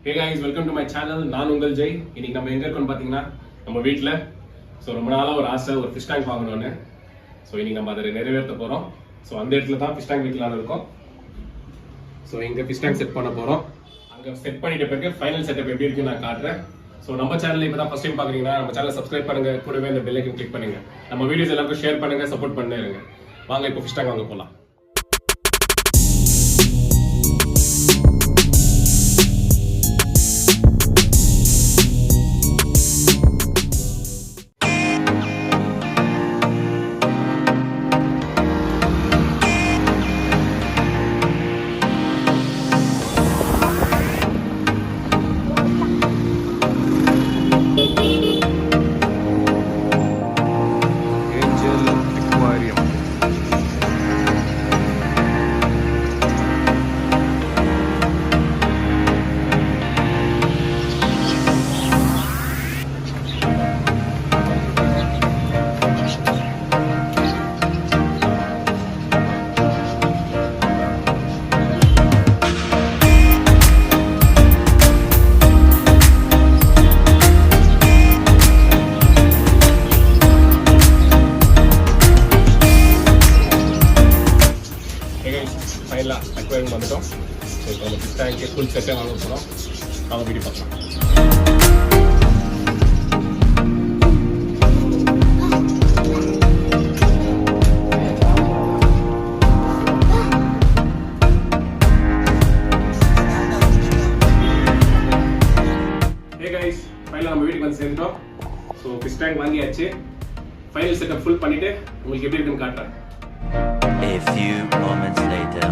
Hey guys, welcome to my channel. நான் உங்கள் ஜெய். இன்னைக்கு நம்ம எங்க இருக்கோம்னு பாத்தீங்கன்னா நம்ம வீட்ல. சோ ரொம்ப நாளா ஒரு ஆசை ஒரு ஃபிஷ் டேங்க் வாங்கணும்னு. சோ இன்னைக்கு நம்ம அதை நிறைவேற்ற போறோம். சோ அந்த இடத்துல தான் ஃபிஷ் டேங்க் வைக்கலாம்னு இருக்கோம். சோ இங்க ஃபிஷ் டேங்க் செட் பண்ண போறோம். அங்க செட் பண்ணிட்ட பிறகு ஃபைனல் செட்டப் எப்படி இருக்குன்னு நான் காட்டுறேன். சோ நம்ம சேனல்ல இப்பதான் ஃபர்ஸ்ட் டைம் பாக்குறீங்கன்னா நம்ம சேனலை சப்ஸ்கிரைப் பண்ணுங்க, கூடவே இந்த பெல் ஐகான் கிளிக் பண்ணுங்க. நம்ம வீடியோஸ் எல்லாருக்கும் ஷேர் பண்ணுங்க, சப்போர்ட் பண்ணே இருங்க. வாங்க இப்போ ஃபிஷ் டேங்க் வாங்க போலாம். ஃபைனலாக அக்வேரியம் வந்துட்டோம். ஸோ இப்போ நம்ம ஃபிஷ் டேங்க்கு ஃபுல் செட்டே வாங்க போகிறோம். அவங்க வீடியோ பார்க்கலாம். ஹே கைஸ், ஃபைனலாக நம்ம வீட்டுக்கு வந்து சேர்ந்துட்டோம். ஸோ ஃபிஷ் டேங்க் வாங்கியாச்சு. ஃபைனல் செட்டப் ஃபுல் பண்ணிவிட்டு உங்களுக்கு எப்படி இருக்குன்னு காட்டுறேன். A few moments later.